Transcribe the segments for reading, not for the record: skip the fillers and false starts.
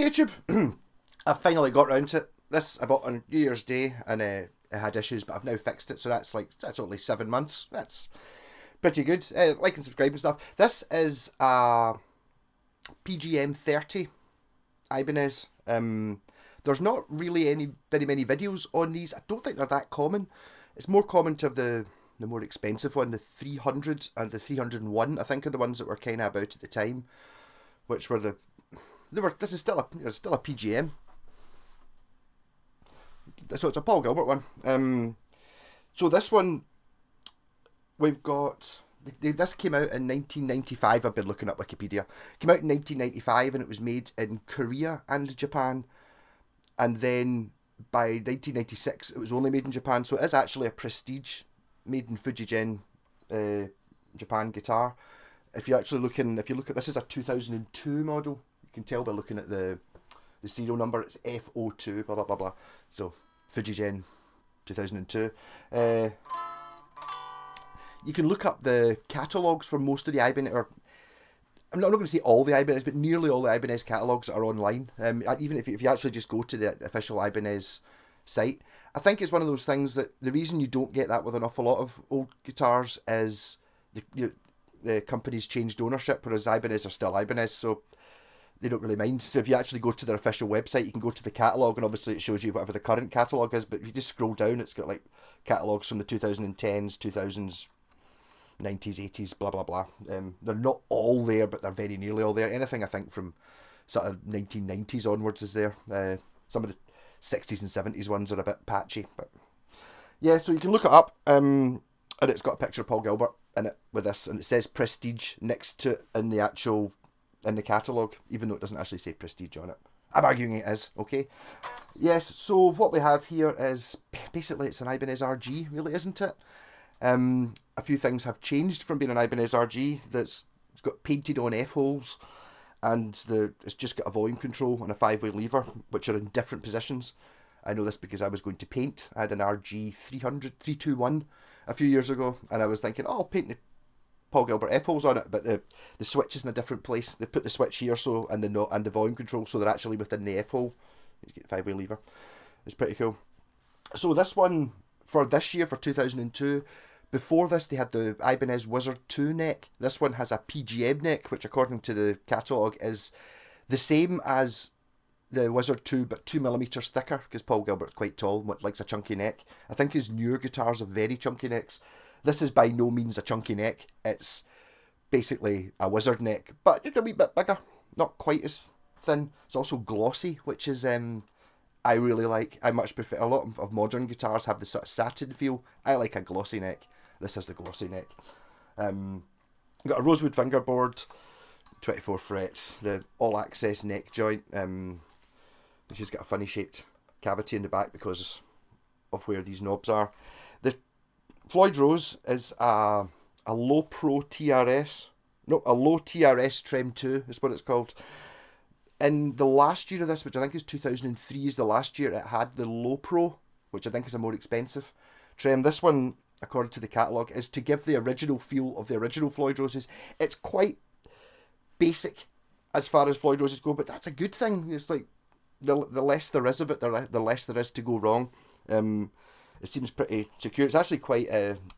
YouTube. I finally got round to it. This I bought on New Year's Day, and it had issues, but I've now fixed it. So that's only 7 months. That's pretty good. Like and subscribe and stuff. This is a PGM30 Ibanez. There's not really very many videos on these. I don't think they're that common. It's more common to have the more expensive one, the 300 and the 301. I think are the ones that were kind of about at the time, which were This is still a PGM. So it's a Paul Gilbert one. So this one we've got. This came out in 1995. I've been looking up Wikipedia. Came out in 1995, and it was made in Korea and Japan. And then by 1996, it was only made in Japan. So it is actually a prestige, made in fujigen, Japan guitar. If you look at this, is a 2002 model. You can tell by looking at the serial number. It's FO2. Blah blah blah blah. So fujigen, 2002. You can look up the catalogues for most of the Ibanez, or I'm not going to say all the Ibanez, but nearly all the Ibanez catalogues are online. Even if you actually just go to the official Ibanez site, I think it's one of those things that the reason you don't get that with an awful lot of old guitars is the company's changed ownership, whereas Ibanez are still Ibanez, so they don't really mind. So if you actually go to their official website, you can go to the catalogue, and obviously it shows you whatever the current catalogue is, but if you just scroll down, it's got like catalogues from the 2010s, 2000s, 90s, 80s, blah blah blah. They're not all there, but they're very nearly all there. Anything I think from sort of 1990s onwards is there. Some of the 60s and 70s ones are a bit patchy, but yeah. So you can look it up, and it's got a picture of Paul Gilbert in it with this, and it says Prestige next to it in the catalogue, even though it doesn't actually say Prestige on it. I'm arguing it is, okay? Yes, so what we have here is basically it's an Ibanez RG, really, isn't it? A few things have changed from being an Ibanez RG. It's got painted on F-holes, and it's just got a volume control and a 5-way lever, which are in different positions. I know this because I was going to paint. I had an RG 321 a few years ago, and I was thinking, oh, I'll paint the Paul Gilbert F-holes on it, but the switch is in a different place. They put the switch here, so and the volume control, so they're actually within the F-hole. You get 5-way lever. It's pretty cool. So this one for this year, for 2002. Before this, they had the Ibanez Wizard 2 neck. This one has a PGM neck, which according to the catalogue is the same as the Wizard 2, but 2mm thicker, because Paul Gilbert's quite tall and likes a chunky neck. I think his newer guitars have very chunky necks. This is by no means a chunky neck. It's basically a Wizard neck, but it's a wee bit bigger. Not quite as thin. It's also glossy, which is I really like. I much prefer. A lot of modern guitars have the sort of satin feel. I like a glossy neck. This is the glossy neck. Got a rosewood fingerboard, 24 frets, the all-access neck joint. Which has got a funny shaped cavity in the back because of where these knobs are. The Floyd Rose is a low pro TRS. No, a low TRS Trem 2 is what it's called. In the last year of this, which I think is 2003, is the last year it had the low pro, which I think is a more expensive Trem. This one, according to the catalogue, is to give the original feel of the original Floyd Roses. It's quite basic as far as Floyd Roses go, but that's a good thing. It's like the less there is of it, the less there is to go wrong. It seems pretty secure. It's actually quite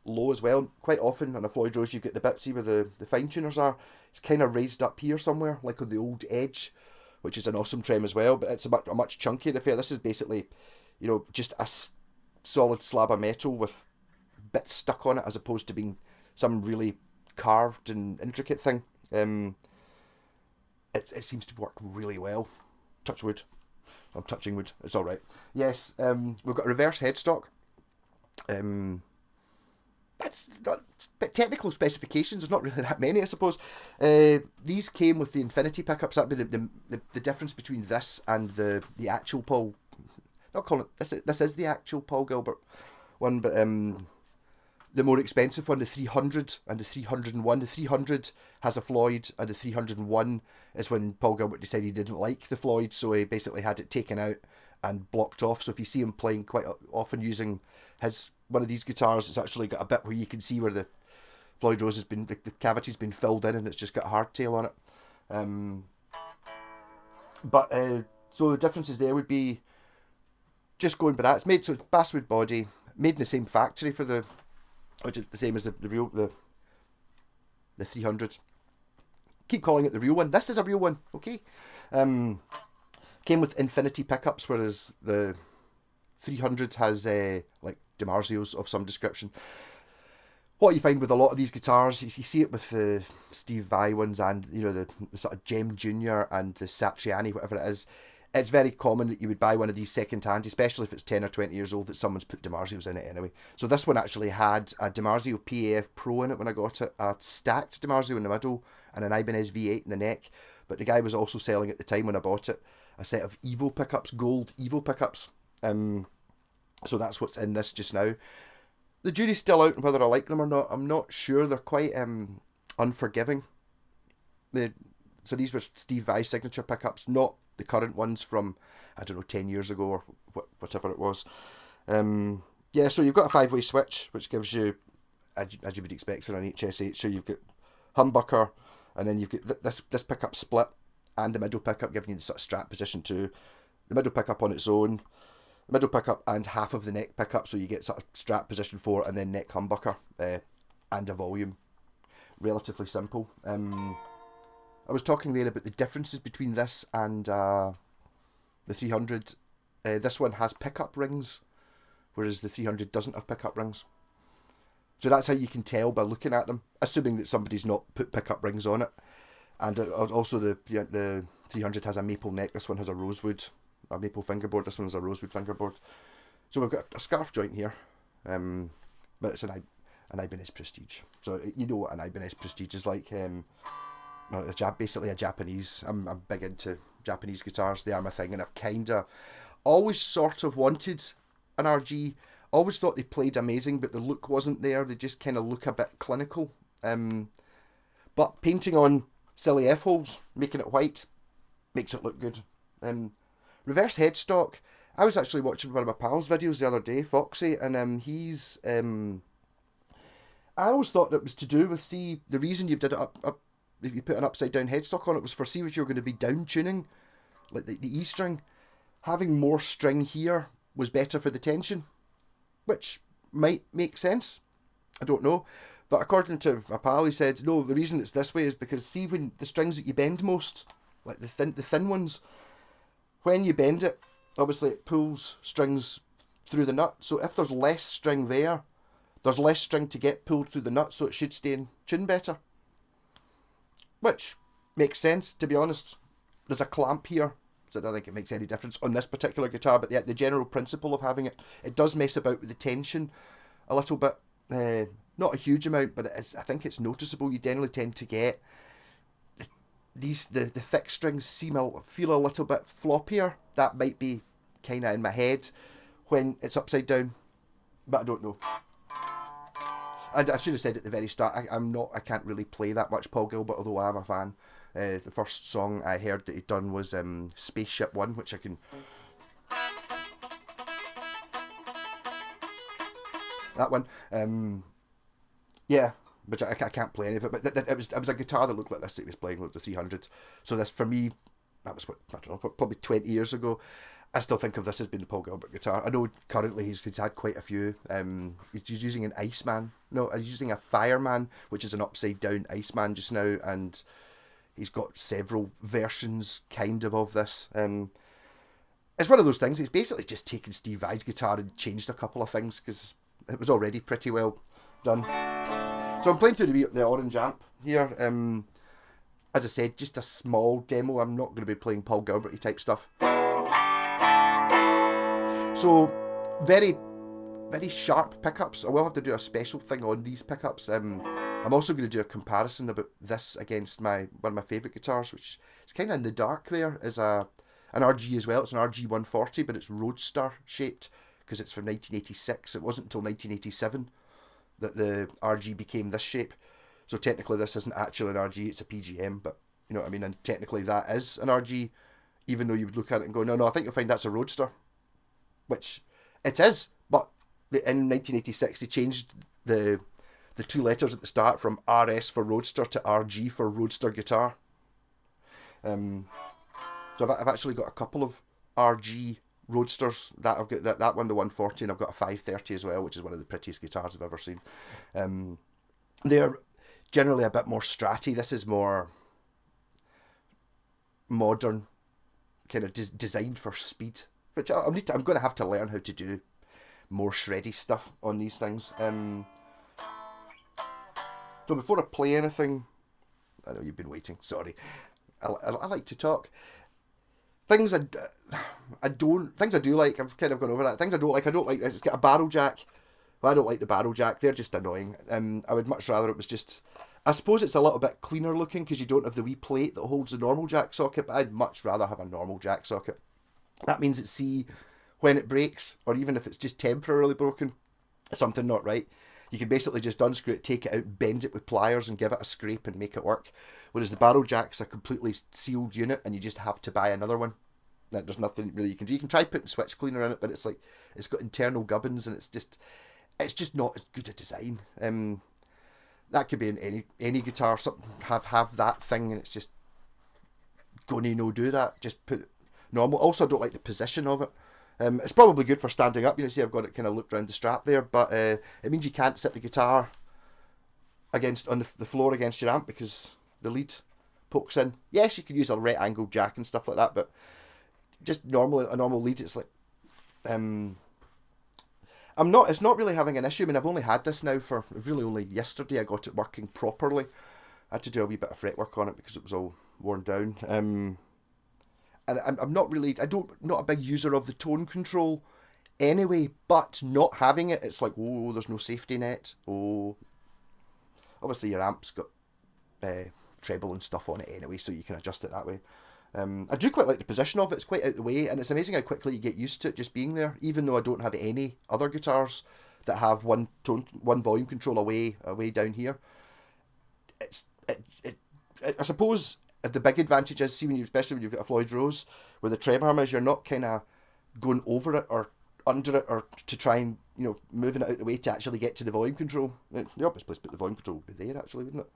low as well. Quite often on a Floyd Rose you get the bit, see where the fine tuners are. It's kind of raised up here somewhere, like on the old edge, which is an awesome Trem as well, but it's a much chunkier affair. This is basically, just a solid slab of metal with bits stuck on it, as opposed to being some really carved and intricate thing. It seems to work really well. Touch wood. I'm touching wood. It's all right. Yes, we've got a reverse headstock. That's not technical specifications. There's not really that many, I suppose. These came with the Infinity pickups. That'd be the difference between this and the actual Paul. Not calling it this is the actual Paul Gilbert one, but the more expensive one, the 300 and the 301. The 300 has a Floyd, and the 301 is when Paul Gilbert decided he didn't like the Floyd, so he basically had it taken out and blocked off. So if you see him playing quite often using one of these guitars, it's actually got a bit where you can see where the Floyd Rose has been, the cavity's been filled in, and it's just got a hardtail on it. But So the differences there would be just going by that. It's made, so it's basswood body, made in the same factory for the, which is the same as the real the 300. Keep calling it the real one. This is a real one, okay? Came with infinity pickups, whereas the 300 has like dimarzios of some description. What you find with a lot of these guitars, you see it with the Steve Vai ones and, you know, the sort of Gem Junior and the Satriani, whatever it is. It's very common that you would buy one of these second hand, especially if it's 10 or 20 years old, that someone's put dimarzios in it anyway. So this one actually had a Dimarzio PAF Pro in it when I got it, a stacked Dimarzio in the middle and an Ibanez V8 in the neck. But the guy was also selling at the time when I bought it a set of Evo pickups, gold Evo pickups. So that's what's in this just now. The jury's still out on whether I like them or not. I'm not sure. They're quite unforgiving. So these were Steve Vai's signature pickups, not the current ones from, I don't know, 10 years ago or whatever it was. Yeah, so you've got a 5-way switch, which gives you, as you would expect for an HS8, so you've got humbucker, and then you've got this pickup split, and the middle pickup giving you the sort of strap position too. The middle pickup on its own, middle pickup and half of the neck pickup, so you get sort of strap position 4 and then neck humbucker and a volume. Relatively simple. I was talking there about the differences between this and the 300. This one has pickup rings, whereas the 300 doesn't have pickup rings. So that's how you can tell by looking at them, assuming that somebody's not put pickup rings on it. And also the 300 has a maple neck. This one has a rosewood. A maple fingerboard. This one's a rosewood fingerboard. So we've got a scarf joint here, but it's an Ibanez Prestige. So you know what an Ibanez Prestige is like. Basically a Japanese. I'm big into Japanese guitars. They are my thing, and I've kinda always sort of wanted an RG. Always thought they played amazing, but the look wasn't there. They just kind of look a bit clinical. But painting on silly F-holes, making it white, makes it look good. Reverse headstock. I was actually watching one of my pals' videos the other day, Foxy, and he's I always thought it was to do with, see, the reason you did it up if you put an upside down headstock on it was for, see, if you were going to be down tuning, like the E string. Having more string here was better for the tension, which might make sense. I don't know. But according to my pal, he said, no, the reason it's this way is because, see, when the strings that you bend most, like the thin ones, when you bend it, obviously it pulls strings through the nut. So if there's less string there, there's less string to get pulled through the nut, so it should stay in tune better. Which makes sense, to be honest. There's a clamp here, so I don't think it makes any difference on this particular guitar, but yeah, the general principle of having it does mess about with the tension a little bit. Not a huge amount, but I think it's noticeable. You generally tend to get the thick strings feel a little bit floppier. That might be kind of in my head when it's upside down, but I don't know. And I should have said at the very start, I can't really play that much Paul Gilbert, although I am a fan. The first song I heard that he'd done was Spaceship One, which I can... That one. Yeah, which I can't play any of it, but it was a guitar that looked like this that he was playing with the 300. So this, for me, that was, what, I don't know, probably 20 years ago. I still think of this as being the Paul Gilbert guitar. I know currently he's had quite a few. He's using an Iceman. No, he's using a Fireman, which is an upside down Iceman just now, and he's got several versions kind of this. It's one of those things. It's basically just taken Steve Vai's guitar and changed a couple of things because it was already pretty well done. So I'm playing through the orange amp here. As I said, just a small demo. I'm not going to be playing Paul Gilbert-y type stuff. So very, very sharp pickups. I will have to do a special thing on these pickups. I'm also going to do a comparison about this against one of my favourite guitars, which is kind of in the dark there, is an RG as well. It's an RG140, but it's Roadster shaped because it's from 1986. It wasn't until 1987 that the RG became this shape. So technically this isn't actually an RG, it's a PGM, but you know what I mean, and technically that is an RG, even though you would look at it and go, no, I think you'll find that's a Roadster. Which it is, but in 1986 they changed the two letters at the start from RS for Roadster to RG for Roadster Guitar. So I've actually got a couple of RG Roadsters. That I've got that one, the 140, and I've got a 530 as well, which is one of the prettiest guitars I've ever seen. They're generally a bit more stratty. This is more modern, kind of designed for speed, which I'm going to have to learn how to do more shreddy stuff on these things. So before I play anything, I know you've been waiting. Sorry, I like to talk. Things I don't, things I do like. I've kind of gone over that. Things I don't like. I don't like this. It's got a barrel jack. Well, I don't like the barrel jack. They're just annoying. I would much rather it was just. I suppose it's a little bit cleaner looking because you don't have the wee plate that holds the normal jack socket. But I'd much rather have a normal jack socket. That means that, see, when it breaks, or even if it's just temporarily broken, something not right, you can basically just unscrew it, take it out, bend it with pliers, and give it a scrape and make it work. Whereas the barrel jack's a completely sealed unit, and you just have to buy another one. There's nothing really you can do. You can try putting switch cleaner in it, but it's like it's got internal gubbins, and it's just not as good a design. That could be in any guitar. Something have that thing, and it's just gonna no do that. Just put it normal. Also, I don't like the position of it. It's probably good for standing up. You know, see, I've got it kind of looped around the strap there, but it means you can't sit the guitar on the floor against your amp because the lead pokes in. Yes, you can use a right angle jack and stuff like that, but just a normal lead, it's like it's not really having an issue. I mean, I've only had this now for really only yesterday. I got it working properly. I had to do a wee bit of fretwork on it because it was all worn down. And I'm not a big user of the tone control anyway, but not having it, it's like, oh, there's no safety net. Oh, obviously your amp's got treble and stuff on it anyway, so you can adjust it that way. I do quite like the position of it. It's quite out the way, and it's amazing how quickly you get used to it just being there, even though I don't have any other guitars that have one volume control away down here. I suppose the big advantage is, see, especially when you've got a Floyd Rose, where the trem arm is, you're not kind of going over it or under it or to try and, moving it out the way to actually get to the volume control. The obvious place to put the volume control would be there, actually, wouldn't it?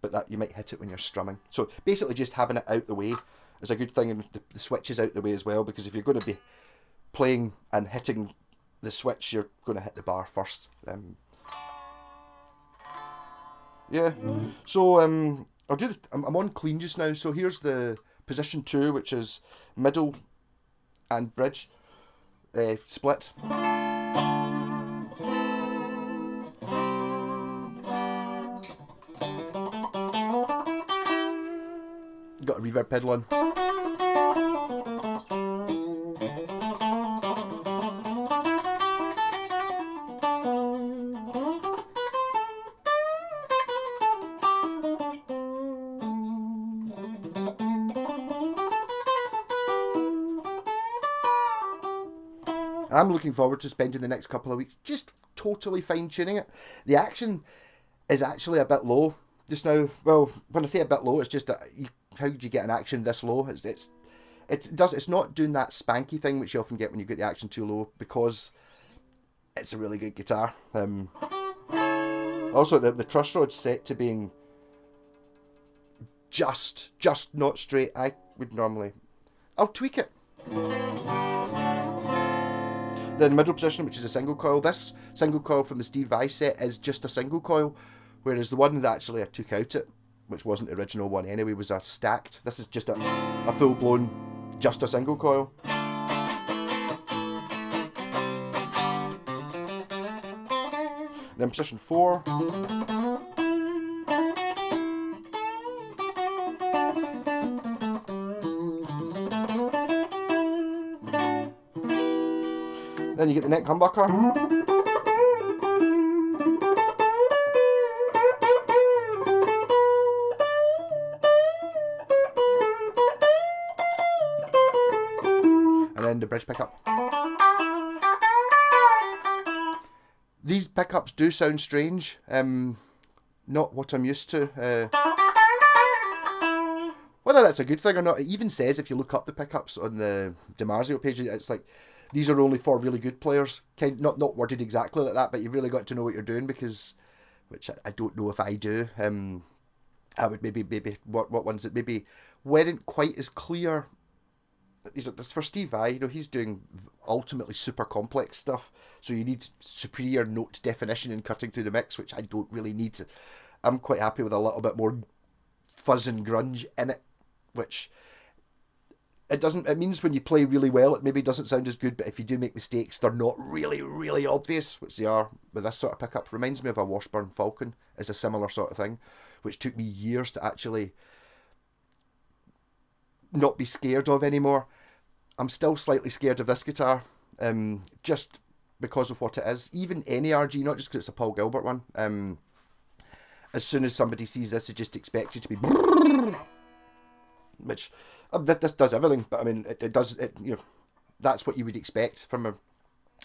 But that you might hit it when you're strumming. So basically just having it out the way is a good thing, and the switch is out the way as well, because if you're going to be playing and hitting the switch, you're going to hit the bar first. So I'll do this. I'm on clean just now, so here's the position 2, which is middle and bridge split. Got a reverb pedal on. I'm looking forward to spending the next couple of weeks just totally fine-tuning it. The action is actually a bit low just now. Well, when I say a bit low, it's just that how do you get an action this low? It's not doing that spanky thing which you often get when you get the action too low, because it's a really good guitar. Also, the truss rod's set to being just not straight. I'll tweak it. Then middle position, which is a single coil. This single coil from the Steve Vai set is just a single coil, whereas the one that actually I took out which wasn't the original one anyway, was a stacked. This is just a full blown, just a single coil. Then position 4. Then you get the neck humbucker. And then the bridge pickup. These pickups do sound strange. Not what I'm used to. Whether that's a good thing or not, it even says, if you look up the pickups on the DiMarzio page, it's like, these are only for really good players. Not worded exactly like that, but you've really got to know what you're doing, because, which I don't know if I do. I would maybe what ones that maybe weren't quite as clear. These are this for Steve Vai. You know, he's doing ultimately super complex stuff, so you need superior note definition in cutting through the mix, which I don't really need. I'm quite happy with a little bit more fuzz and grunge in it, which it doesn't. It means when you play really well, it maybe doesn't sound as good, but if you do make mistakes, they're not really obvious, which they are with this sort of pickup. Reminds me of a Washburn Falcon, is a similar sort of thing, which took me years to actually not be scared of anymore. I'm still slightly scared of this guitar, just because of what it is. Even any RG, not just because it's a Paul Gilbert one. As soon as somebody sees this, they just expect you to be, which this does everything. But I mean, it does it. You know, that's what you would expect from an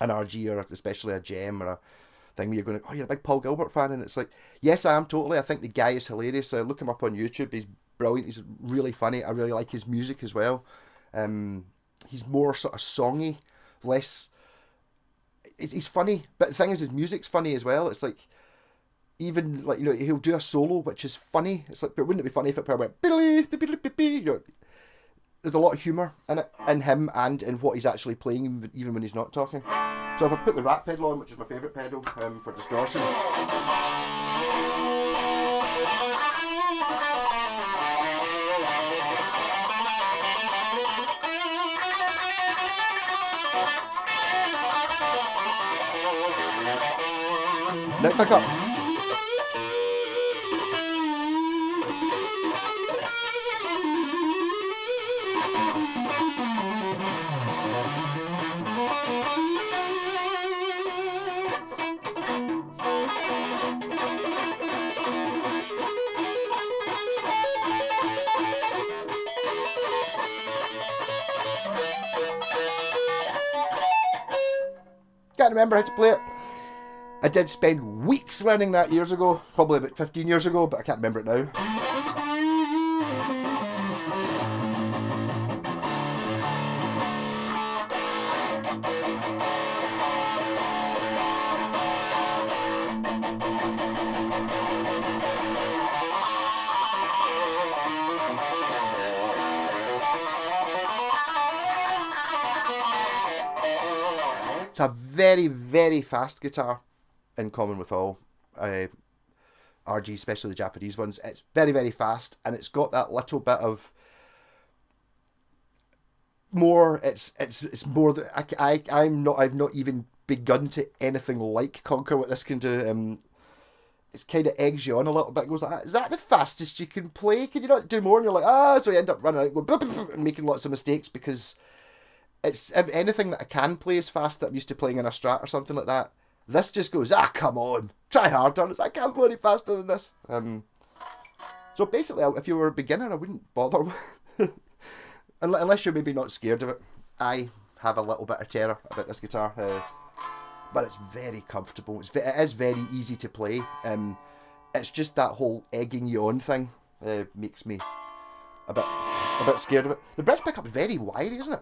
RG or especially a gem or a thing where you're going, oh, you're a big Paul Gilbert fan, and it's like, yes, I am totally. I think the guy is hilarious. Look him up on YouTube. He's brilliant. He's really funny. I really like his music as well. He's more sort of songy, less. He's funny, but the thing is, his music's funny as well. It's like, even like, you know, he'll do a solo which is funny. It's like, but wouldn't it be funny if it went you know? There's a lot of humour in it, in him and in what he's actually playing, even when he's not talking. So if I put the Rat pedal on, which is my favourite pedal for distortion. Neck pickup. Can't remember how to play it. I did spend weeks learning that years ago, probably about 15 years ago, but I can't remember it now. It's a very fast guitar, in common with all RG, especially the Japanese ones. It's very fast, and it's got that little bit of more. It's more that I've not even begun to anything like conquer what this can do. It's kind of eggs you on a little bit. It goes like, is that the fastest you can play? Can you not do more? And you're like, so you end up running out, going, and making lots of mistakes because it's anything that I can play as fast that I'm used to playing in a Strat or something like that. This just goes, come on, try harder. It's like, I can't play any faster than this. So basically, if you were a beginner, I wouldn't bother. Unless you're maybe not scared of it. I have a little bit of terror about this guitar. But it's very comfortable. It is very easy to play. It's just that whole egging you on thing makes me a bit scared of it. The bridge pickup is very wide, isn't it?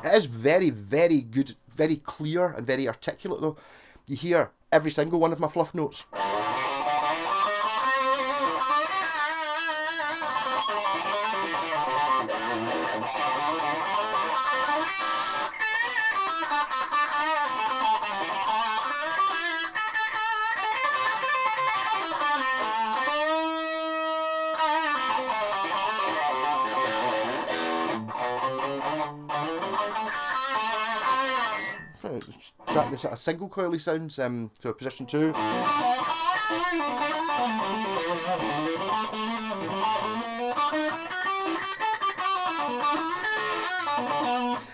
It is very good, very clear and very articulate though. You hear every single one of my fluff notes. Track this at a single coily sounds to a position 2.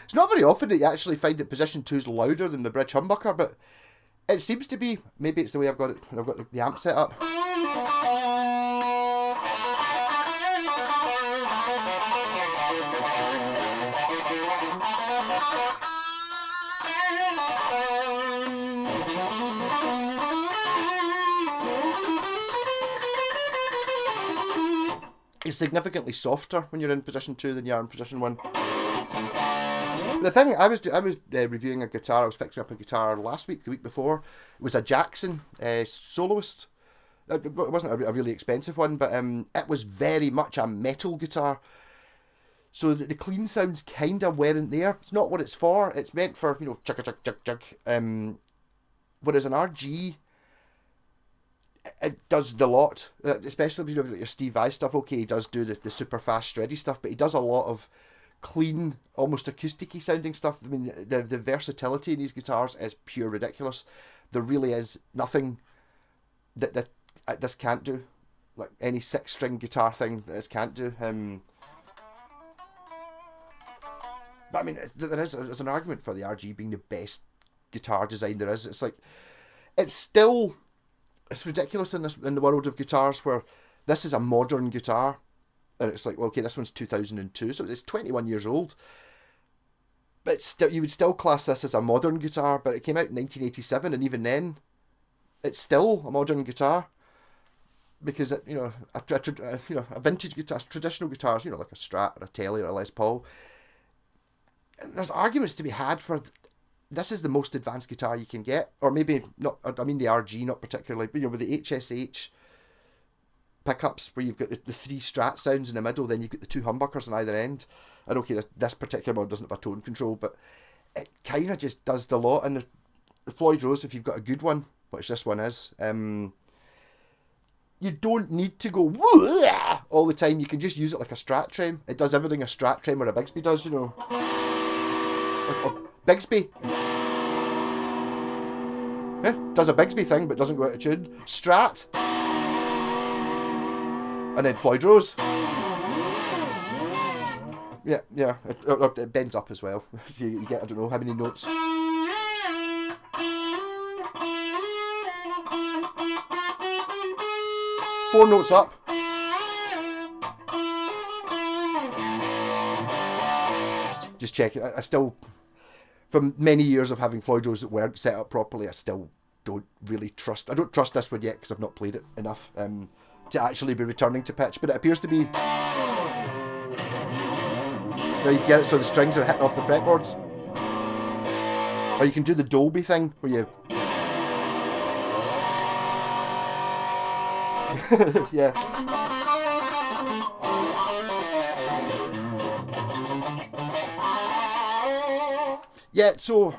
It's not very often that you actually find that position 2 is louder than the bridge humbucker, but it seems to be. Maybe it's the way I've got it when I've got the amp set up. It's significantly softer when you're in position 2 than you are in position 1. the thing, I was reviewing a guitar. I was fixing up a guitar last week, the week before. It was a Jackson soloist. It wasn't a really expensive one, but it was very much a metal guitar. So the clean sounds kind of weren't there. It's not what it's for. It's meant for, chugga chug chug chug. Whereas an RG, it does the lot. Especially like your Steve Vai stuff. Okay, he does do the super fast shreddy stuff, but he does a lot of clean, almost acoustic-y sounding stuff. I mean, the versatility in these guitars is pure ridiculous. There really is nothing that this can't do. Like any 6-string guitar thing that this can't do. But I mean, there's an argument for the RG being the best guitar design there is. It's like, it's ridiculous in the world of guitars where this is a modern guitar, and it's like, well, okay, this one's 2002, so it's 21 years old. But still, you would still class this as a modern guitar, but it came out in 1987, and even then, it's still a modern guitar. Because a vintage guitar, traditional guitars, like a Strat or a Tele or a Les Paul. And there's arguments to be had for this is the most advanced guitar you can get, or maybe not. I mean the RG, not particularly, but with the HSH pickups where you've got the 3 Strat sounds in the middle, then you've got the 2 humbuckers on either end. And okay, this particular one doesn't have a tone control, but it kind of just does the lot. And the Floyd Rose, if you've got a good one, which this one is, you don't need to go all the time. You can just use it like a Strat trem. It does everything a Strat trem or a Bigsby does, Or Bigsby. Yeah, does a Bigsby thing but doesn't go out of tune. Strat. And then Floyd Rose. Yeah. It bends up as well. You get, I don't know how many notes. 4 notes up. Just check it. I still, from many years of having Floyd Rose that weren't set up properly, I still don't really trust. I don't trust this one yet because I've not played it enough to actually be returning to pitch. But it appears to be. Now you get it so the strings are hitting off the fretboards. Or you can do the Dolby thing where you. Yeah. Yeah, so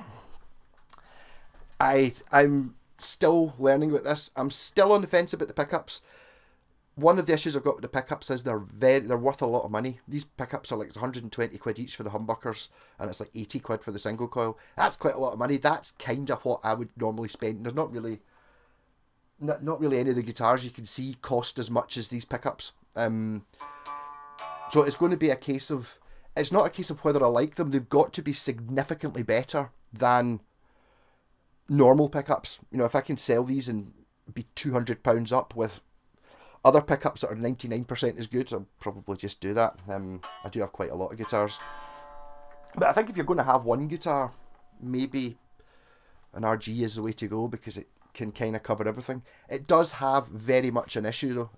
I'm still learning about this. I'm still on the fence about the pickups. One of the issues I've got with the pickups is they're worth a lot of money. These pickups are like 120 quid each for the humbuckers, and it's like 80 quid for the single coil. That's quite a lot of money. That's kind of what I would normally spend. There's not really any of the guitars you can see cost as much as these pickups. So it's going to be a case of, it's not a case of whether I like them. They've got to be significantly better than normal pickups. If I can sell these and be £200 up with other pickups that are 99% as good, I'll probably just do that. I do have quite a lot of guitars. But I think if you're going to have one guitar, maybe an RG is the way to go because it can kind of cover everything. It does have very much an issue though.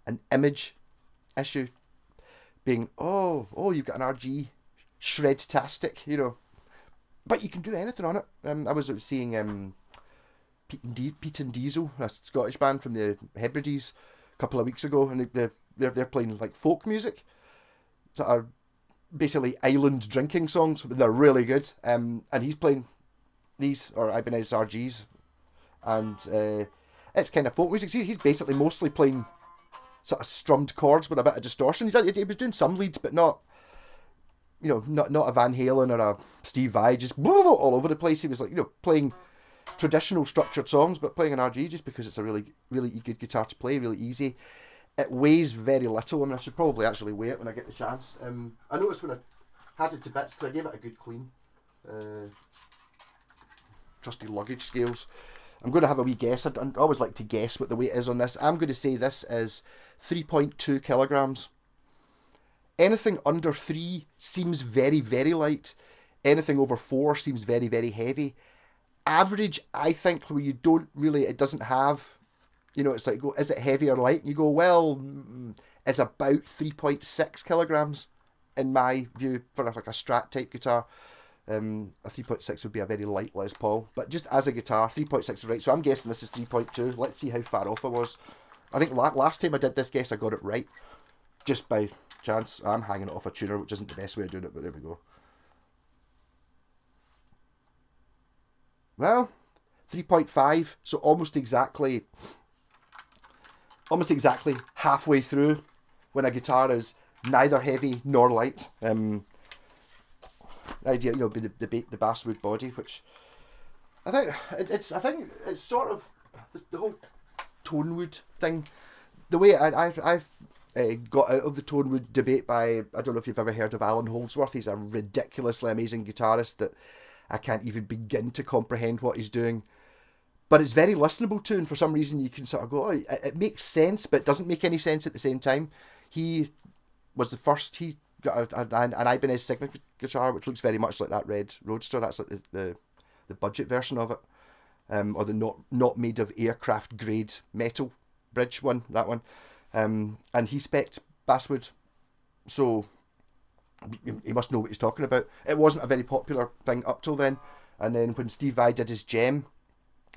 An image issue. Being, you've got an RG shred-tastic, But you can do anything on it. I was seeing Pete and Diesel, a Scottish band from the Hebrides, a couple of weeks ago, and they're playing like folk music that are basically island drinking songs. They're really good. And he's playing these, or Ibanez RGs, and it's kind of folk music. He's basically mostly playing sort of strummed chords with a bit of distortion. He was doing some leads, but not a Van Halen or a Steve Vai, just all over the place. He was like, playing traditional structured songs, but playing an RG just because it's a really, really good guitar to play, really easy. It weighs very little. I mean, I should probably actually weigh it when I get the chance. I noticed when I had it to bits, because I gave it a good clean. Trusty luggage scales. I'm going to have a wee guess. I always like to guess what the weight is on this. I'm going to say this is 3.2 kilograms. Anything under 3 seems very, very light. Anything over 4 seems very, very heavy. Average, I think, where you don't really, it doesn't have, it's like, is it heavy or light? And you go, well, it's about 3.6 kilograms. in my view, for like a Strat type guitar. A 3.6 would be a very light Les Paul, but just as a guitar, 3.6 is right. So I'm guessing this is 3.2. Let's see how far off I was. I think last time I did this guess, I got it right, just by chance. I'm hanging it off a tuner, which isn't the best way of doing it, but there we go. Well, 3.5, so almost exactly halfway through when a guitar is neither heavy nor light. The idea, be the basswood body, which I think it's sort of the whole tonewood thing. The way I've got out of the tonewood debate by, I don't know if you've ever heard of Alan Holdsworth. He's a ridiculously amazing guitarist that I can't even begin to comprehend what he's doing. But it's very listenable to, and for some reason you can sort of go, oh, it makes sense, but it doesn't make any sense at the same time. He was the first, he got an Ibanez signature guitar, which looks very much like that red Roadster. That's like the budget version of it. Or the not made of aircraft grade metal bridge one, that one. And he spec'd basswood, so he must know what he's talking about. It wasn't a very popular thing up till then, and then when Steve Vai did his gem,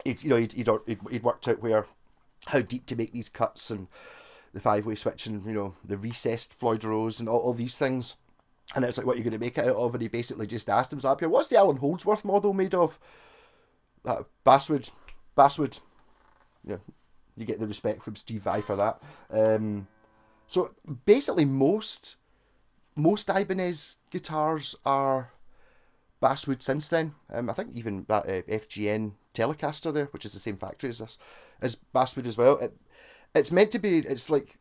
he'd worked out how deep to make these cuts and the 5-way switch and the recessed Floyd Rose and all these things. And it's like, what are you going to make it out of? And he basically just asked him, so what's the Alan Holdsworth model made of? That basswood. Yeah, you get the respect from Steve Vai for that. So basically most Ibanez guitars are basswood since then. I think even that FGN Telecaster there, which is the same factory as this, is basswood as well. It's meant to be. It's like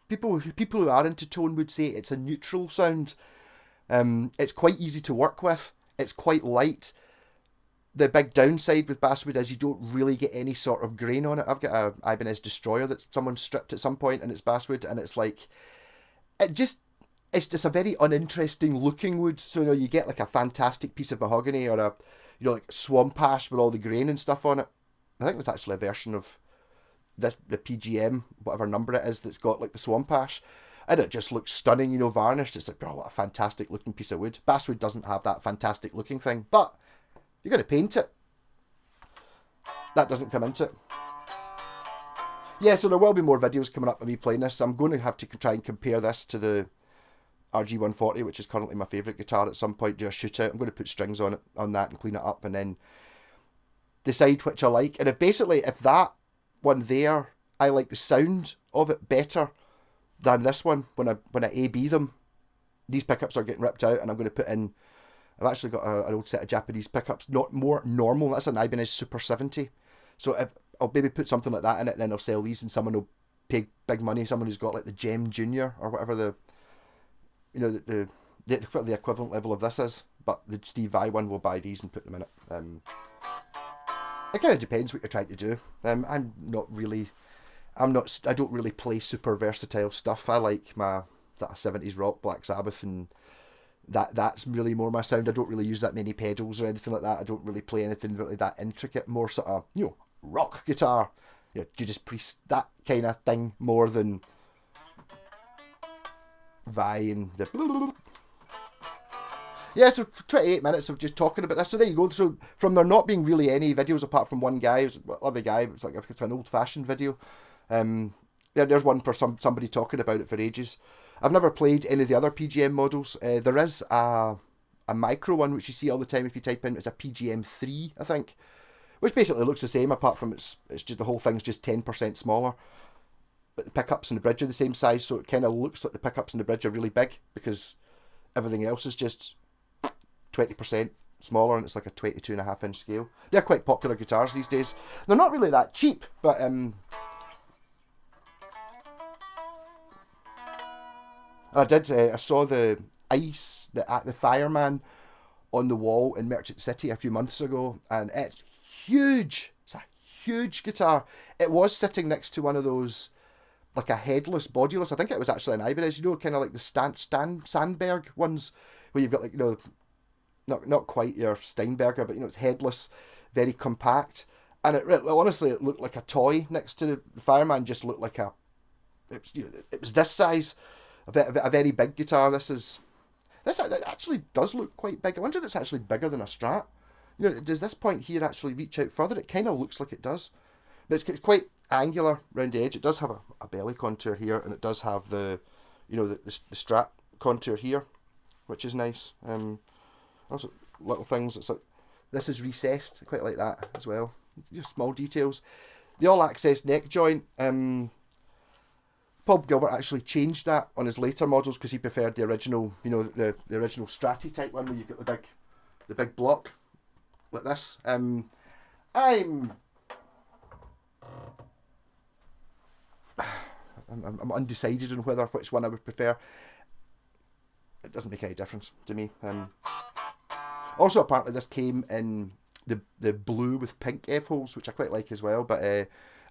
people who are into tone would say it's a neutral sound. It's quite easy to work with. It's quite light. The big downside with basswood is you don't really get any sort of grain on it. I've got a Ibanez Destroyer that someone stripped at some point, and it's basswood, and it's like it's just a very uninteresting looking wood. So you get like a fantastic piece of mahogany or a like swamp ash with all the grain and stuff on it. I think there's actually a version of the PGM, whatever number it is, that's got like the swamp ash, and it just looks stunning, varnished. It's like, oh, what a fantastic looking piece of wood. Basswood doesn't have that fantastic looking thing, but you're going to paint it. That doesn't come into it. Yeah, so there will be more videos coming up of me playing this. I'm going to have to try and compare this to the RG140, which is currently my favourite guitar, at some point. Do a shootout. I'm going to put strings on that and clean it up, and then decide which I like. And if that one there, I like the sound of it better than this one, when I A-B them, these pickups are getting ripped out, and I'm going to put in, I've actually got an old set of Japanese pickups, not more normal. That's an Ibanez Super 70. So I'll maybe put something like that in it, and then I'll sell these, and someone will pay big money. Someone who's got like the Gem Junior or whatever the equivalent level of this is. But the Steve Vai one will buy these and put them in it. It kind of depends what you're trying to do. I don't really play super versatile stuff. I like my that 70s rock, Black Sabbath, and that's really more my sound. I don't really use that many pedals or anything like that. I don't really play anything really that intricate. More sort of rock guitar. Judas Priest, that kind of thing, more than Vai and the. Yeah, so 28 minutes of just talking about this. So there you go. So from there not being really any videos apart from one guy, it was like it's an old-fashioned video. There's one for somebody talking about it for ages. I've never played any of the other PGM models. There is a micro one which you see all the time if you type in. It's a PGM30, I think, which basically looks the same apart from it's just the whole thing's just 10% smaller. But the pickups and the bridge are the same size, so it kind of looks like the pickups and the bridge are really big because everything else is just 20% smaller, and it's like a 22.5-inch scale. They're quite popular guitars these days. They're not really that cheap, but I saw the Fireman on the wall in Merchant City a few months ago, and it's huge. It's a huge guitar. It was sitting next to one of those, like a headless bodyless. I think it was actually an Ibanez, kind of like the Sandberg ones, where you've got like not quite your Steinberger, but it's headless, very compact, and it looked like a toy next to the Fireman. Just looked like it was this size. a very big guitar. This actually does look quite big. I wonder if it's actually bigger than a Strat. You know, does this point here actually reach out further? It kind of looks like it does. But it's quite angular around the edge. It does have a belly contour here, and it does have the, you know, the Strat contour here, which is nice. Also, little things. It's like, this is recessed. I quite like that as well. Just small details. The all-access neck joint. Paul Gilbert actually changed that on his later models because he preferred the original, you know, the original Stratty type one where you get the big block like this. I'm undecided on which one I would prefer. It doesn't make any difference to me. Also, apparently this came in the blue with pink F-holes, which I quite like as well, but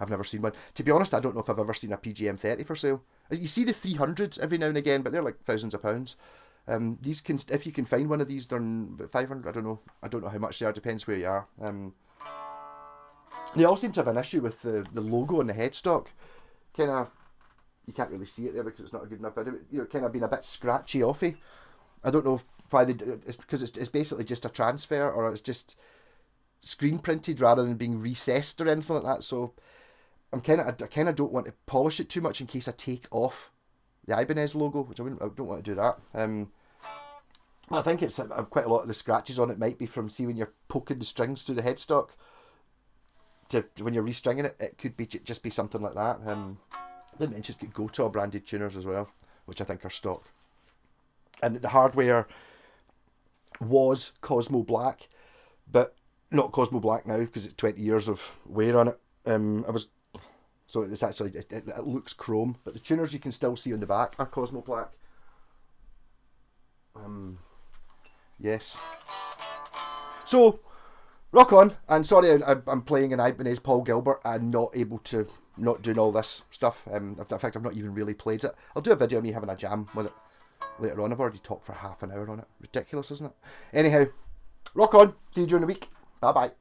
I've never seen one. To be honest, I don't know if I've ever seen a PGM30 for sale. You see the 300s every now and again, but they're like thousands of pounds. These can, if you can find one of these, they're about 500. I don't know how much they are. Depends where you are. They all seem to have an issue with the logo and the headstock. Kind of, you can't really see it there because it's not a good enough video. You know, kind of been a bit scratchy offy. I don't know why they do. It's because it's basically just a transfer, or it's just screen printed rather than being recessed or anything like that. So I kind of don't want to polish it too much in case I take off the Ibanez logo, which I don't want to do that. I think it's quite a lot of the scratches on it might be from, see, when you're poking the strings through the headstock to when you're restringing it. It could be just be something like that. I didn't mention it's got Gotoh branded tuners as well, which I think are stock. And the hardware was Cosmo Black, but not Cosmo Black now because it's 20 years of wear on it. So it's actually, it looks chrome, but the tuners you can still see on the back are Cosmo Black. Yes. So, rock on. And sorry, I'm playing an Ibanez Paul Gilbert and not able to, not doing all this stuff. In fact, I've not even really played it. I'll do a video of me having a jam with it later on. I've already talked for half an hour on it. Ridiculous, isn't it? Anyhow, rock on. See you during the week. Bye bye.